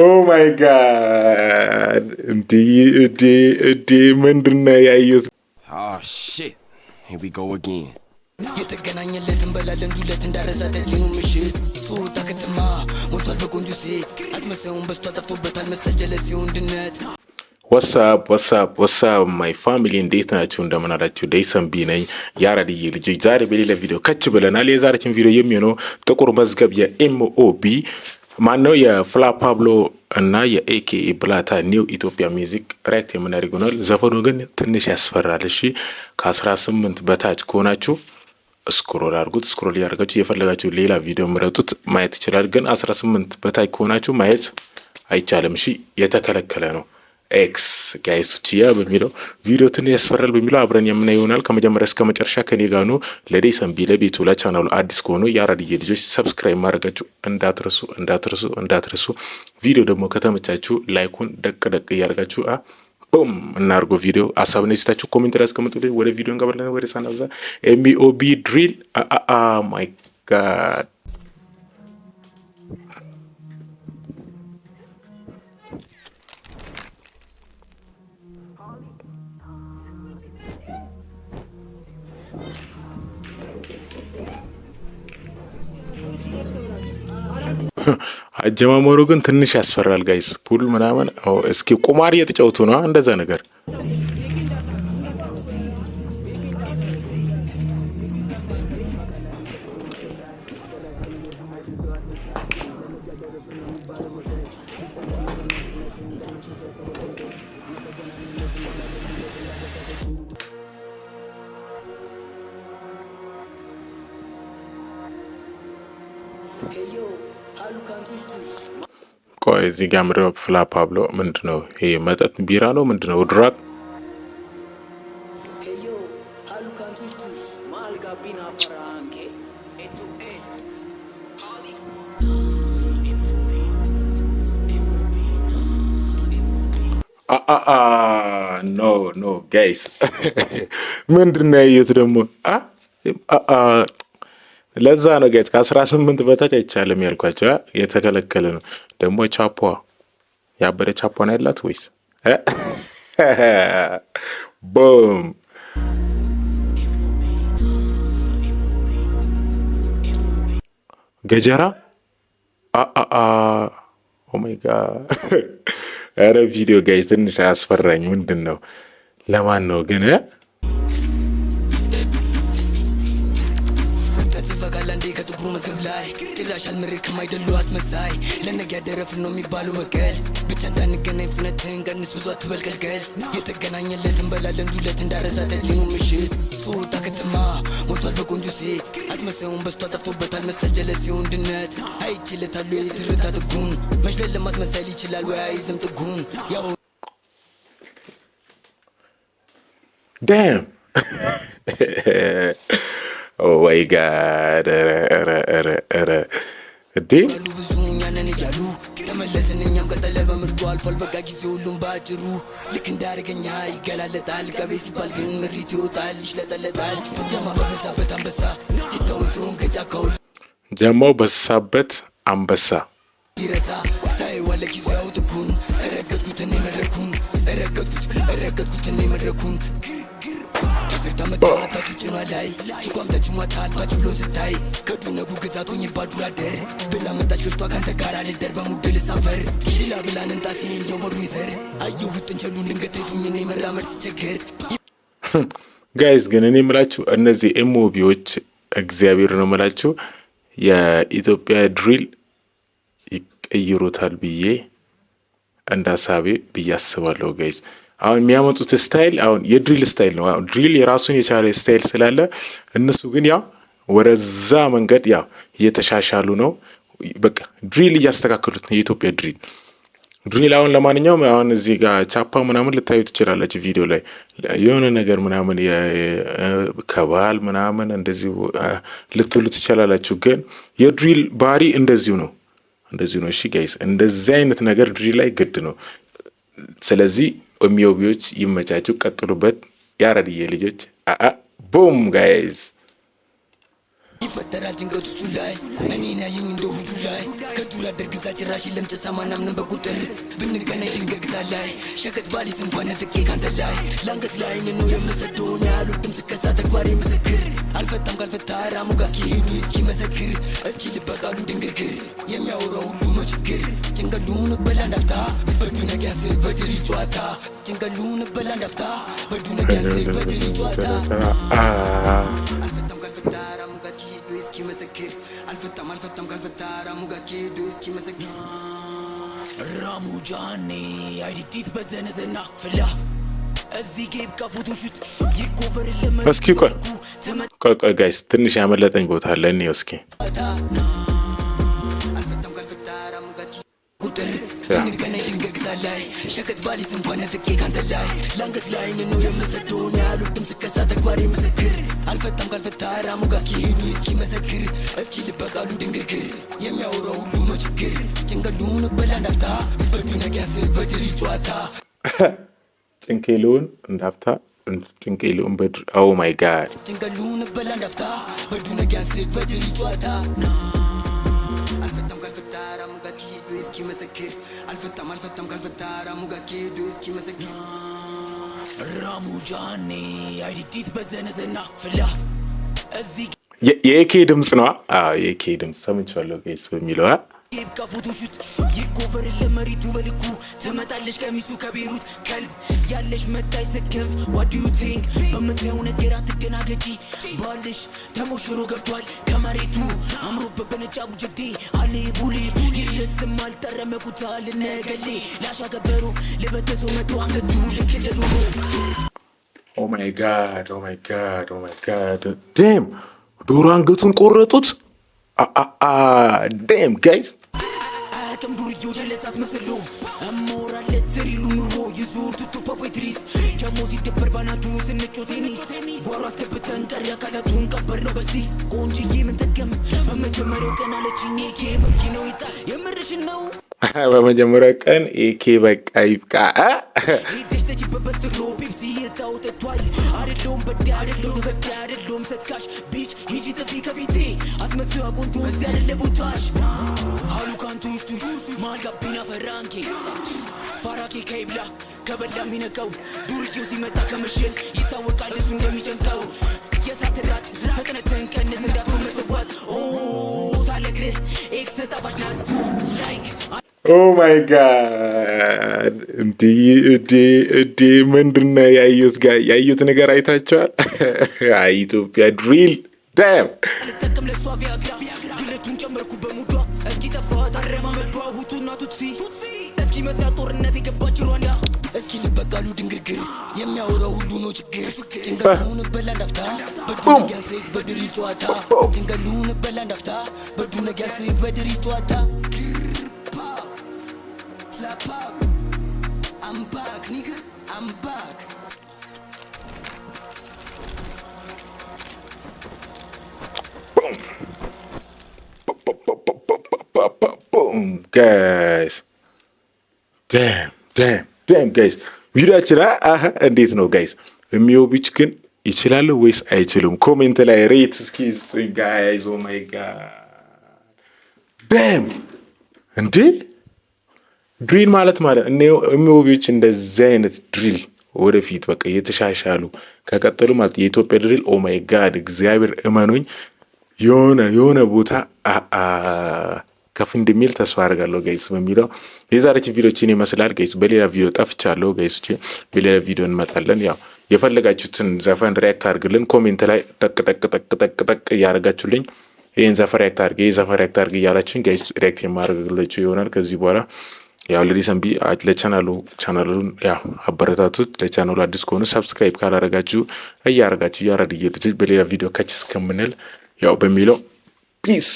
ኦ ማይ ጋድ እንዴ ምንድነው ያየሁት? Oh shit. Here we go again. የተገናኘለት እንበላለን ዱለት እንዳረሳተችኑ ምሽት ጾታ ከተማ ሞልቷል በቆንጆ ሴት አስመሳዩን በስቷል ጠፍቶበታል መሰል ጀለሲው እንድነት ወሳብ ማይ ፋሚሊ እንዴት ናችሁ? እንደምን አላችሁ? ደይሰንቢ ነኝ ያራድዬ ልጆች። ዛሬ በሌላ ቪዲዮ ከች ብለናል። የዛሬችን ቪዲዮ የሚሆነው ጥቁር መዝገብ የኤምኦቢ ማነው የፍላ ፓብሎ እና የኤኬ ብላታ ኒው ኢትዮጵያ ሚውዚክ ራይት የምናደርግ ሆኗል። ዘፈኑ ግን ትንሽ ያስፈራል። እሺ ከ18 በታች ከሆናችሁ ስክሮል አድርጉት። ስክሮል ያደርጋችሁ የፈለጋችሁ ሌላ ቪዲዮ ምረጡት ማየት ይችላል። ግን 18 በታች ከሆናችሁ ማየት አይቻልም። እሺ የተከለከለ ነው። ኤክስ ጋይሱቺያ በሚለው ቪዲዮ ትንሽ ያስፈራል በሚለው አብረን የምናየው ይሆናል። ከመጀመሪያ እስከ መጨረሻ ከኔ ጋር ነው። ለደይሰንቢ ለቤቱ ለቻናሉ አዲስ ከሆኑ የአራድዬ ልጆች ሰብስክራይብ ማድረጋችሁ እንዳትረሱ። ቪዲዮ ደግሞ ከተመቻችሁ ላይኩን ደቅ እያደርጋችሁ ቦም እናርጎ ቪዲዮ ሀሳብና ይስታችሁ ኮሜንት ላይ አስቀምጡልኝ። ወደ ቪዲዮ እንገባለን። ወደ ሳናብዛ ኤምኦቢ ድሪል ማይ ጋድ አጀማመሩ ግን ትንሽ ያስፈራል ጋይስ። ፑል ምናምን እስኪ ቁማር እየተጫወቱ ነው እንደዛ ነገር። ቆይ እዚህ ጋር ምድረ ፍላ ፓብሎ ምንድነው ይሄ? መጠጥ ቢራ ነው ምንድነው? ድራግ ኖ ጋይስ ምንድነው ያየሁት ደግሞ? ለዛ ነው ጋይስ ከ18 በታች አይቻልም ያልኳቸው። የተከለከለ ነው ደግሞ። ቻፖ ያበደ ቻፖ ነው ያላት ወይስ ቦም ገጀራ? ኦ ማይ ጋድ! ኧረ ቪዲዮ ጋይስ ትንሽ አያስፈራኝ? ምንድን ነው? ለማን ነው ግን? ከጥቁሩ መዝገብ ላይ ጭራሽ አልምርክ የማይደሉ አስመሳይ ለነገ ያደረፍን ነው የሚባሉ በቀል ብቻ እንዳንገናኝ ፍጥነትን ቀንስ ብዙ አትበልቀልቀል የተገናኘለት እንበላለን ዱለት እንዳረሳተችኑ ምሽት ጾታ ከተማ ሞልቷል በቆንጆ ሴት አስመሳዩን በስቷል ጠፍቶበታል መሰል ጀለሲው እንድነት አይችለታሉ የትርታ ጥጉን መሽለል ለማስመሳይል ይችላል ወይ አይዝም ጥጉን ያው ዳም ኦ ማይ ጋድ! ኧረ እንዴ ብዙ እኛንን እያሉ ተመለስን እኛም ቀጠለ በምርጡ አልፏል በቃ ጊዜ ሁሉም ባጭሩ ልክ እንዳደረገኛ ይገላለጣል ቀቤ ሲባል ግን ምሪት ይወጣል ይሽለጠለጣል ጀማው በበዛበት አንበሳ ይታወሱን ከጫካው ጀማው በሳበት አንበሳ ይረሳ ታይዋለ ጊዜው ጥኩን ረገጥኩትን መድረኩን ፍርታ መጣታቱ ጭኗ ላይ ጭቋም ተጭሟታል ባጭ ብሎ ስታይ ከዱነጉ ግዛቶኝ ባዱራደር ብላ መጣች ገሽቷ ካንተ ጋር ልደር በሙድል ሳፈር ሽላ ብላን እንጣሴ የወሩ ይዘር አየሁት እንቸሉን ድንገት አይቶኝ እኔ መራመድ ሲቸገር። ጋይስ ግን እኔ የምላችሁ እነዚህ ኤምኦቢዎች እግዚአብሔር ነው የምላችሁ የኢትዮጵያ ድሪል ይቀይሩታል ብዬ እንዳሳቤ ብዬ አስባለሁ ጋይስ። አሁን የሚያመጡት ስታይል አሁን የድሪል ስታይል ነው። አሁን ድሪል የራሱን የቻለ ስታይል ስላለ እነሱ ግን ያው ወደዛ መንገድ ያው እየተሻሻሉ ነው። በቃ ድሪል እያስተካከሉት ነው የኢትዮጵያ ድሪል። አሁን ለማንኛውም አሁን እዚህ ጋር ቻፓ ምናምን ልታዩ ትችላላችሁ ቪዲዮ ላይ የሆነ ነገር ምናምን ከባል ምናምን እንደዚሁ ልትሉ ትችላላችሁ። ግን የድሪል ባህሪ እንደዚሁ ነው። እሺ ጋይስ እንደዚህ አይነት ነገር ድሪል ላይ ግድ ነው። ስለዚህ ኤምኦቢዎች ይመቻችሁ፣ ቀጥሉበት። ያራድዬ ልጆች ቦም ጋይዝ ይፈጠራል ጭንቀት ውስጡ ላይ እኔና የኝ እንደ ሁዱ ላይ ከዱር አደር ግዛ ጭራሽ የለም ጭሳ ማናምንም በቁጥር ብንገናኝ ድንገት ግዛ ላይ ሸቀጥ ባሊስ እንኳን ነጥቄ ካንተ ላይ ለአንገት ላይ ነው የምሰደውን ያሉትም ስከሳ ተግባሬ ምስክር አልፈታም ካልፈታ ራሙ ጋር ኪሄዱ እስኪ መሰክር እስኪ ልበቃሉ ድንግርግር የሚያወራው ሁሉ ነው ችግር ጭንቀሉን በላ እንዳፍታ በዱ ነጊያስ በድሪ ጨዋታ ጭንቀሉን በላ እንዳፍታ በዱ ነጊያስ በድሪ ጨዋታ አልፈታም ካልፈታ ራሙ ጋር ኪሄዱ እስኪ መሰክር አልፈታም ካልፈታ ራሙ ጋር ኪሄዱ እስኪ መሰክር ራሙ ጃኔ አይዲት በዘነዘና ፍላ እዚህ ጌብ ካፎቶሹት ይኮቨር ለምን እስኪ ቆይ ጋይስ ትንሽ ያመለጠኝ ቦታ አለ እኔ እስኪ አልፈታም ካልፈታ ራሙ ጋር ቁጥር ብንገናኝ ድንገት ግዛ ላይ ሸቀጥ ባሊስ እንኳን ነጥቄ ካንተ ላይ ለአንገት ላይ ነው የምሰደውን ያሉትም ስከሳ ተግባሬ ምስክር አልፈታም ካልፈታ ራሙ ጋር ኪሄዱ እስኪ መሰክር እስኪ ልበቃሉ ድንግርግር የሚያወራው ሁሉ ነው ችግር ጭንቀሉን በላ እንዳፍታ በዱ ነጊያስ በድሪ ጨዋታ ጭንቀሉን እንዳፍታ ጭንቀሉን በድሪ ኦ ማይ ጋድ ጭንቀሉን በላ እንዳፍታ በዱ ነጊያስ በድሪ ጨዋታ አልፈታም ካልፈታ ራሙ ጋር ኪሄዱ እስኪ መሰክር አልፈታም ካልፈታ ራሙ ጋር ኪሄዱ እስኪ መሰክር ራሙ ጃኔ አይዲት በዘነዘና ፍላ እዚህ የኤኬ ድምጽ ነው የኤኬ ድምጽ ሰምቻለሁ ጋይስ በሚለው ጌብ ካፎቶሹት ይኮቨር ለመሪቱ በልኩ ትመጣለች ቀሚሱ ከቤሩት ከልብ ያለሽ መታይ ስከንፍ what do you think በምታየው ነገር አትደናገጪ ባልሽ ተሞሽሮ ገብቷል ከመሬቱ አምሮበት በነጭ አቡጀዴ አለ ቡሌ ይልስም አልጠረመቁታ ልነገሌ ላሻገበሩ ልበተሰው መቶ አንገቱ ልክ እንደ ዶሮ ኦ ማይ ጋድ ዴም ዶሮ አንገቱን ቆረጡት ዴም ጋይስ አያውቅም ዱርዬው ጀለስ አስመስሎ እሞራለት ትሪሉ ኑሮ ይዙር ቱቱ ፖፖትሪስ ጀሞ ሲደበር ባናቱ ስንጮ ቴኒስ ጓሮ አስገብተን ቀሪ አካላቱን ቀበር ነው በዚህ ቆንጅዬ ምን ጠቀም በመጀመሪያው ቀን አለችኝ ኤኬ መኪናው ይጣ የምርሽን ነው በመጀመሪያው ቀን ኤኬ በቃ ይብቃ ሄደሽ ተጅበበት ትሮ ፔፕሲ የታው ተቷል አይደለም በዳ አይደለም በዳ አይደለም ሰካሽ ቢች ሂጂ ጥፊ ከፊቴ አስመስዋ ቆንጆ እዚያ አይደለ ቦታሽ አሉ ካንቱሽ ቱሽ ማልጋቢና ፈራንኬ ፋራኬ ከይብላ ከበላ ሚነቀው ዱርዬው ሲመጣ ከምሽል ይታወቃል እሱ እንደሚጨንቀው የሳትራት ፍጥነትን ቀንስ እንዳትሆን መስዋዕት ሳለግርህ ኤክስ ጣፋጭ ናት ላይክ ኦ ማይ ጋድ እንዲ ምንድነው ያዩት ነገር አይታችኋል? ኢትዮጵያ ድሪል ዳም ልጠቀም ለሷ ቪያግራ ግለቱን ጨመርኩ በሙዷ እስኪ ጠፋ ታረማመዷ ሁቱና ቱትሲ እስኪ መስራት ጦርነት የገባች ሩዋንዳ እስኪ ልበቃሉ ድንግርግር የሚያወራው ሁሉ ነው ችግር ጭንቀሉን በላ እንዳፍታ በዱ ነጊያስ በድሪ ጨዋታ ጭንቀሉን በላ እንዳፍታ በዱ ነጊያስ በድሪ ጨዋታ I'm back, nigga. I'm back. Boom, guys. Damn, guys. ቪዲዮአችን እንዴት ነው ጋይስ? የሚዮቢች ግን ይችላል ወይስ አይችልም? ኮሜንት ላይ ሬት እስኪ ስጡኝ ጋይስ። ኦ ማይ ጋድ ዳም እንዴ ድሪል ማለት የሚዮቢዎች እንደዚህ አይነት ድሪል ወደፊት በቃ የተሻሻሉ ከቀጠሉ ማለት የኢትዮጵያ ድሪል ኦ ማይ ጋድ እግዚአብሔር እመኑኝ የሆነ ቦታ ከፍ እንደሚል ተስፋ አደርጋለሁ ጋይስ። በሚለው የዛሬችን ቪዲዮችን ይመስላል ጋይስ። በሌላ ቪዲዮ ጠፍቻለሁ ጋይስ። በሌላ ቪዲዮ እንመጣለን። ያው የፈለጋችሁትን ዘፈን ሪያክት አድርግልን ኮሜንት ላይ ጠቅ እያደረጋችሁልኝ ይሄን ዘፈን ሪያክት አድርግ እያላችሁኝ ጋይስ ሪያክት የማደርግላችሁ ይሆናል ከዚህ በኋላ። ያው ለዲሰምቢ ቻናሉን ያው አበረታቱት። ለቻናሉ አዲስ ከሆኑ ሰብስክራይብ ካላደረጋችሁ እያደረጋችሁ በሌላ ቪዲዮ ከች እስከምንል ያው በሚለው ፒስ